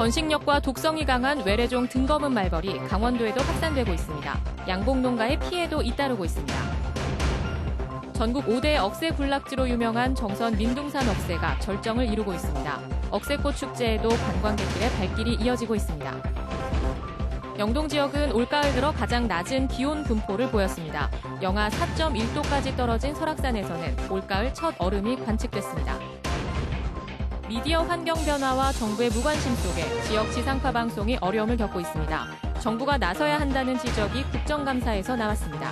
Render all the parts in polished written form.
번식력과 독성이 강한 외래종 등검은 말벌이 강원도에도 확산되고 있습니다. 양봉농가의 피해도 잇따르고 있습니다. 전국 5대 억새 군락지로 유명한 정선 민둥산 억새가 절정을 이루고 있습니다. 억새꽃 축제에도 관광객들의 발길이 이어지고 있습니다. 영동 지역은 올가을 들어 가장 낮은 기온 분포를 보였습니다. 영하 4.1도까지 떨어진 설악산에서는 올가을 첫 얼음이 관측됐습니다. 미디어 환경 변화와 정부의 무관심 속에 지역 지상파 방송이 어려움을 겪고 있습니다. 정부가 나서야 한다는 지적이 국정감사에서 나왔습니다.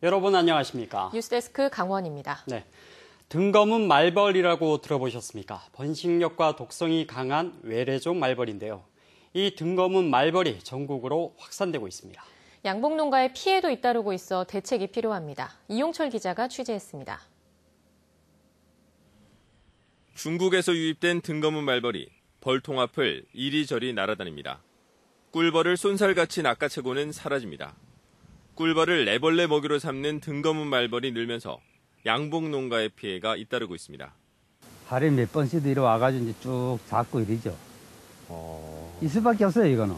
여러분 안녕하십니까? 뉴스데스크 강원입니다. 네, 등검은 말벌이라고 들어보셨습니까? 번식력과 독성이 강한 외래종 말벌인데요. 이 등검은 말벌이 전국으로 확산되고 있습니다. 양봉농가의 피해도 잇따르고 있어 대책이 필요합니다. 이용철 기자가 취재했습니다. 중국에서 유입된 등검은 말벌이 벌통 앞을 이리저리 날아다닙니다. 꿀벌을 쏜살같이 낚아채고는 사라집니다. 꿀벌을 애벌레 먹이로 삼는 등검은 말벌이 늘면서 양봉 농가의 피해가 잇따르고 있습니다. 하루에 몇 번씩 이리 와가지고 이제 쭉 잡고 이러죠. 이 수밖에 없어요, 이거는.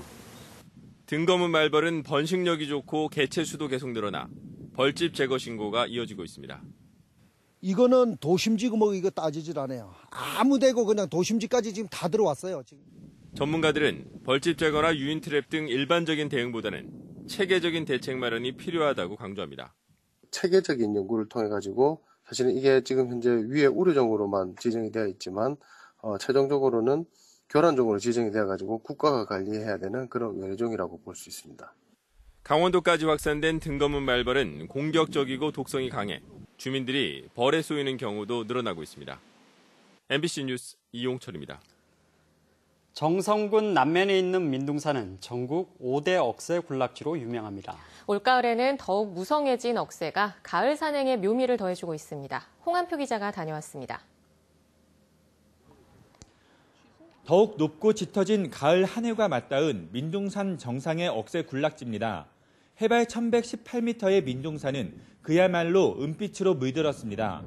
등검은 말벌은 번식력이 좋고 개체 수도 계속 늘어나 벌집 제거 신고가 이어지고 있습니다. 이거는 도심지구 뭐 이거 따지질 않아요. 아무 데고 그냥 도심지까지 지금 다 들어왔어요. 지금. 전문가들은 벌집 제거나 유인 트랩 등 일반적인 대응보다는 체계적인 대책 마련이 필요하다고 강조합니다. 체계적인 연구를 통해 가지고 사실은 이게 지금 현재 위에 우려종으로만 지정이 되어 있지만 최종적으로는 교란종으로 지정이 되어 가지고 국가가 관리해야 되는 그런 외래종이라고 볼 수 있습니다. 강원도까지 확산된 등검은 말벌은 공격적이고 독성이 강해 주민들이 벌에 쏘이는 경우도 늘어나고 있습니다. MBC 뉴스 이용철입니다. 정선군 남면에 있는 민둥산은 전국 5대 억새 군락지로 유명합니다. 올가을에는 더욱 무성해진 억새가 가을 산행에 묘미를 더해주고 있습니다. 홍한표 기자가 다녀왔습니다. 더욱 높고 짙어진 가을 하늘과 맞닿은 민둥산 정상의 억새 군락지입니다. 해발 1118m의 민둥산은 그야말로 은빛으로 물들었습니다.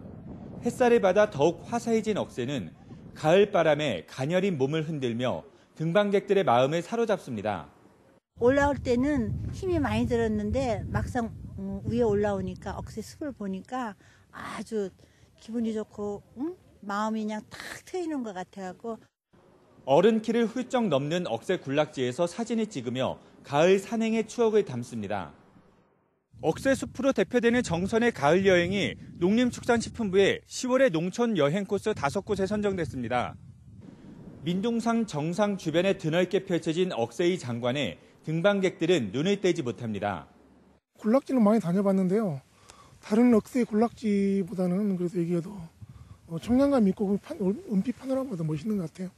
햇살을 받아 더욱 화사해진 억새는 가을 바람에 가녀린 몸을 흔들며 등반객들의 마음을 사로잡습니다. 올라올 때는 힘이 많이 들었는데 막상 위에 올라오니까 억새 숲을 보니까 아주 기분이 좋고 마음이 그냥 탁 트이는 것 같아갖고. 어른 키를 훌쩍 넘는 억새 군락지에서 사진을 찍으며 가을 산행의 추억을 담습니다. 억새 숲으로 대표되는 정선의 가을 여행이 농림축산식품부의 10월의 농촌 여행 코스 5곳에 선정됐습니다. 민둥산 정상 주변에 드넓게 펼쳐진 억새의 장관에 등반객들은 눈을 떼지 못합니다. 군락지는 많이 다녀봤는데요. 다른 억새 군락지보다는 그래서 여기가 더 청량감 있고 은빛 파노라마도 멋있는 것 같아요.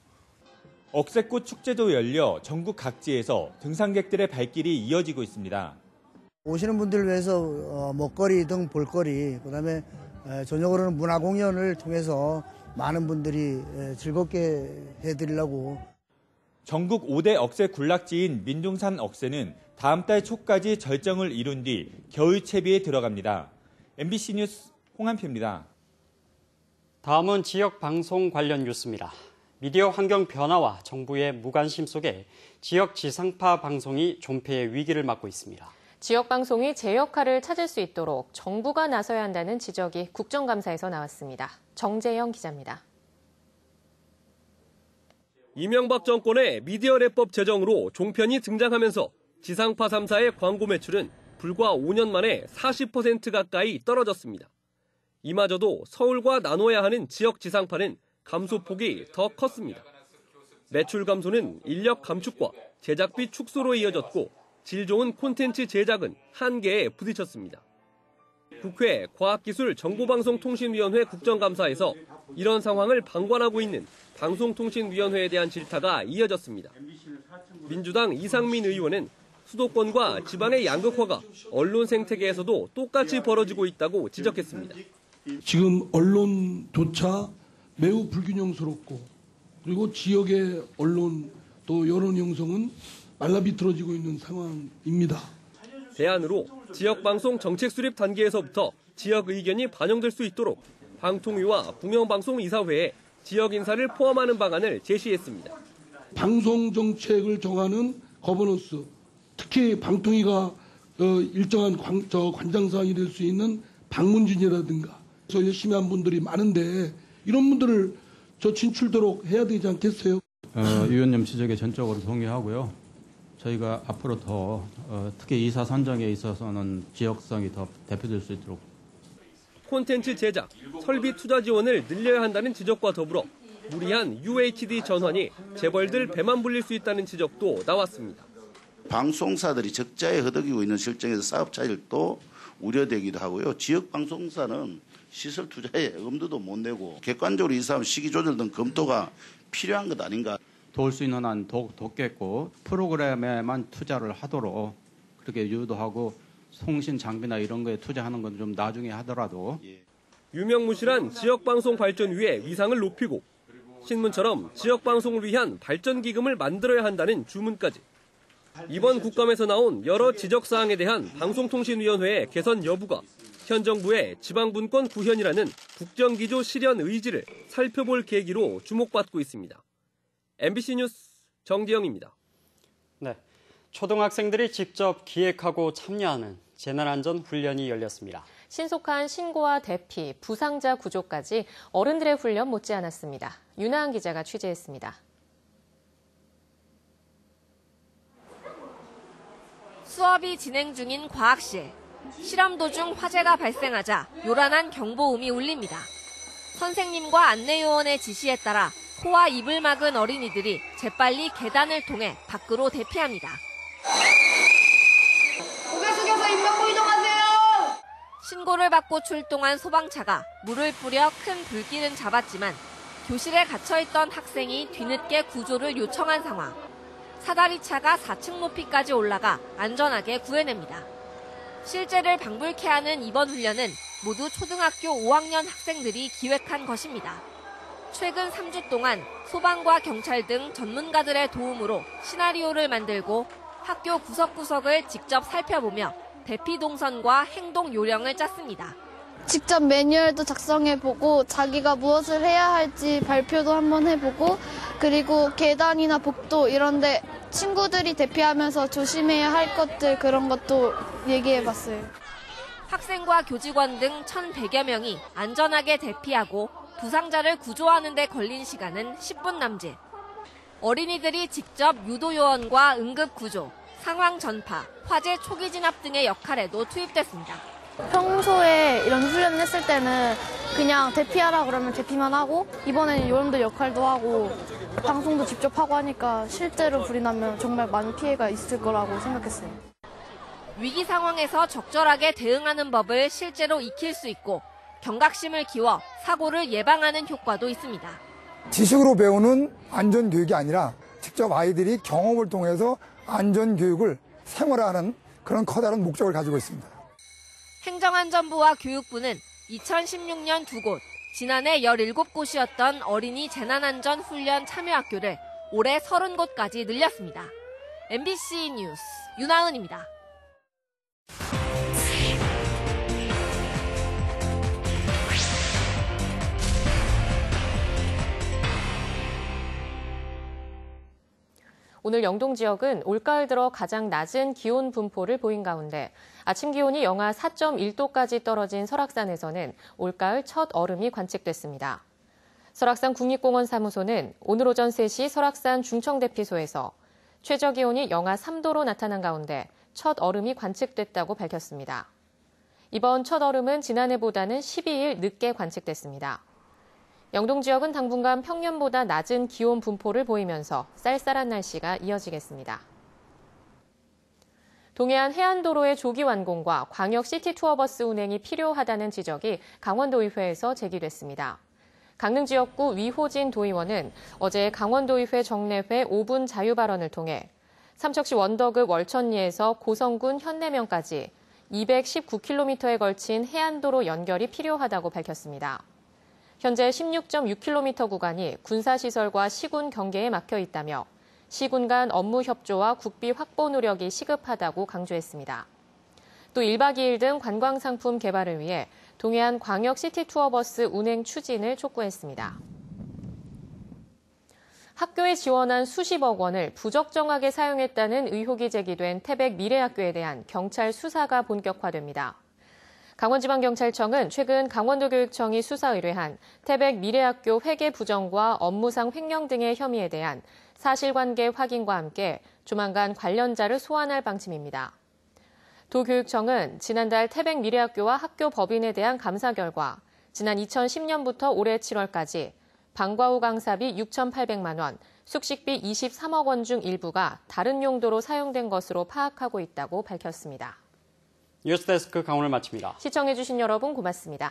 억새꽃 축제도 열려 전국 각지에서 등산객들의 발길이 이어지고 있습니다. 오시는 분들을 위해서 먹거리 등 볼거리, 그다음에 저녁으로는 문화공연을 통해서 많은 분들이 즐겁게 해드리려고. 전국 5대 억새 군락지인 민둥산 억새는 다음 달 초까지 절정을 이룬 뒤 겨울 채비에 들어갑니다. MBC 뉴스 홍한표입니다. 다음은 지역 방송 관련 뉴스입니다. 미디어 환경 변화와 정부의 무관심 속에 지역 지상파 방송이 존폐의 위기를 맞고 있습니다. 지역 방송이 제 역할을 찾을 수 있도록 정부가 나서야 한다는 지적이 국정감사에서 나왔습니다. 정재영 기자입니다. 이명박 정권의 미디어랩법 제정으로 종편이 등장하면서 지상파 3사의 광고 매출은 불과 5년 만에 40% 가까이 떨어졌습니다. 이마저도 서울과 나눠야 하는 지역 지상파는 감소폭이 더 컸습니다. 매출 감소는 인력 감축과 제작비 축소로 이어졌고 질 좋은 콘텐츠 제작은 한계에 부딪혔습니다. 국회 과학기술정보방송통신위원회 국정감사에서 이런 상황을 방관하고 있는 방송통신위원회에 대한 질타가 이어졌습니다. 민주당 이상민 의원은 수도권과 지방의 양극화가 언론 생태계에서도 똑같이 벌어지고 있다고 지적했습니다. 지금 언론조차 매우 불균형스럽고 그리고 지역의 언론 또 여론 형성은 말라비틀어지고 있는 상황입니다. 대안으로 지역방송 정책 수립 단계에서부터 지역 의견이 반영될 수 있도록 방통위와 공영방송이사회에 지역 인사를 포함하는 방안을 제시했습니다. 방송 정책을 정하는 거버넌스, 특히 방통위가 일정한 관장사항이 될 수 있는 방문진이라든가 그래서 열심히 한 분들이 많은데 이런 분들을 진출도록 해야 되지 않겠어요? 위원님 지적에 전적으로 동의하고요. 저희가 앞으로 더 특히 이사 선정에 있어서는 지역성이 더 대표될 수 있도록 콘텐츠 제작, 설비 투자 지원을 늘려야 한다는 지적과 더불어 무리한 UHD 전환이 재벌들 배만 불릴 수 있다는 지적도 나왔습니다. 방송사들이 적자에 허덕이고 있는 실정에서 사업 차질도 우려되기도 하고요. 지역 방송사는 시설 투자에 엄두도 못 내고 객관적으로 이 사업 시기 조절 등 검토가 필요한 것 아닌가. 도울 수 있는 한 돕겠고 프로그램에만 투자를 하도록 그렇게 유도하고 송신 장비나 이런 거에 투자하는 건 좀 나중에 하더라도. 유명무실한 지역방송 발전 위해 위상을 높이고 신문처럼 지역방송을 위한 발전기금을 만들어야 한다는 주문까지. 이번 국감에서 나온 여러 지적사항에 대한 방송통신위원회의 개선 여부가 현 정부의 지방분권 구현이라는 국정기조 실현 의지를 살펴볼 계기로 주목받고 있습니다. MBC 뉴스 정디영입니다. 네, 초등학생들이 직접 기획하고 참여하는 재난안전훈련이 열렸습니다. 신속한 신고와 대피, 부상자 구조까지 어른들의 훈련 못지않았습니다. 윤하은 기자가 취재했습니다. 수업이 진행 중인 과학실. 실험 도중 화재가 발생하자 요란한 경보음이 울립니다. 선생님과 안내요원의 지시에 따라 코와 입을 막은 어린이들이 재빨리 계단을 통해 밖으로 대피합니다. 고개 숙여서 입 막고 이동하세요! 신고를 받고 출동한 소방차가 물을 뿌려 큰 불길은 잡았지만 교실에 갇혀있던 학생이 뒤늦게 구조를 요청한 상황. 사다리차가 4층 높이까지 올라가 안전하게 구해냅니다. 실제를 방불케 하는 이번 훈련은 모두 초등학교 5학년 학생들이 기획한 것입니다. 최근 3주 동안 소방과 경찰 등 전문가들의 도움으로 시나리오를 만들고 학교 구석구석을 직접 살펴보며 대피 동선과 행동 요령을 짰습니다. 직접 매뉴얼도 작성해보고 자기가 무엇을 해야 할지 발표도 한번 해보고 그리고 계단이나 복도 이런데 친구들이 대피하면서 조심해야 할 것들 그런 것도 얘기해봤어요. 학생과 교직원 등 1,100여 명이 안전하게 대피하고 부상자를 구조하는 데 걸린 시간은 10분 남짓. 어린이들이 직접 유도 요원과 응급 구조, 상황 전파, 화재 초기 진압 등의 역할에도 투입됐습니다. 평소에 이런 훈련을 했을 때는 그냥 대피하라 그러면 대피만 하고 이번에는 요원들 역할도 하고 방송도 직접 하고 하니까 실제로 불이 나면 정말 많은 피해가 있을 거라고 생각했어요. 위기 상황에서 적절하게 대응하는 법을 실제로 익힐 수 있고 경각심을 키워 사고를 예방하는 효과도 있습니다. 지식으로 배우는 안전교육이 아니라 직접 아이들이 경험을 통해서 안전교육을 생활화하는 그런 커다란 목적을 가지고 있습니다. 행정안전부와 교육부는 2016년 2곳, 지난해 17곳이었던 어린이 재난안전 훈련 참여학교를 올해 30곳까지 늘렸습니다. MBC 뉴스 윤하은입니다. 오늘 영동 지역은 올가을 들어 가장 낮은 기온 분포를 보인 가운데 아침 기온이 영하 4.1도까지 떨어진 설악산에서는 올가을 첫 얼음이 관측됐습니다. 설악산 국립공원 사무소는 오늘 오전 3시 설악산 중청대피소에서 최저 기온이 영하 3도로 나타난 가운데 첫 얼음이 관측됐다고 밝혔습니다. 이번 첫 얼음은 지난해보다는 12일 늦게 관측됐습니다. 영동 지역은 당분간 평년보다 낮은 기온 분포를 보이면서 쌀쌀한 날씨가 이어지겠습니다. 동해안 해안도로의 조기 완공과 광역 시티 투어버스 운행이 필요하다는 지적이 강원도의회에서 제기됐습니다. 강릉 지역구 위호진 도의원은 어제 강원도의회 정례회 5분 자유 발언을 통해 삼척시 원더급 월천리에서 고성군 현내면까지 219km에 걸친 해안도로 연결이 필요하다고 밝혔습니다. 현재 16.6km 구간이 군사시설과 시군 경계에 막혀 있다며 시군 간 업무 협조와 국비 확보 노력이 시급하다고 강조했습니다. 또 1박 2일 등 관광상품 개발을 위해 동해안 광역 시티 투어버스 운행 추진을 촉구했습니다. 학교에 지원한 수십억 원을 부적정하게 사용했다는 의혹이 제기된 태백 미래학교에 대한 경찰 수사가 본격화됩니다. 강원지방경찰청은 최근 강원도교육청이 수사 의뢰한 태백 미래학교 회계 부정과 업무상 횡령 등의 혐의에 대한 사실관계 확인과 함께 조만간 관련자를 소환할 방침입니다. 도교육청은 지난달 태백 미래학교와 학교 법인에 대한 감사 결과 지난 2010년부터 올해 7월까지 방과 후 강사비 6,800만 원, 숙식비 23억 원 중 일부가 다른 용도로 사용된 것으로 파악하고 있다고 밝혔습니다. 뉴스데스크 강원을 마칩니다. 시청해주신 여러분 고맙습니다.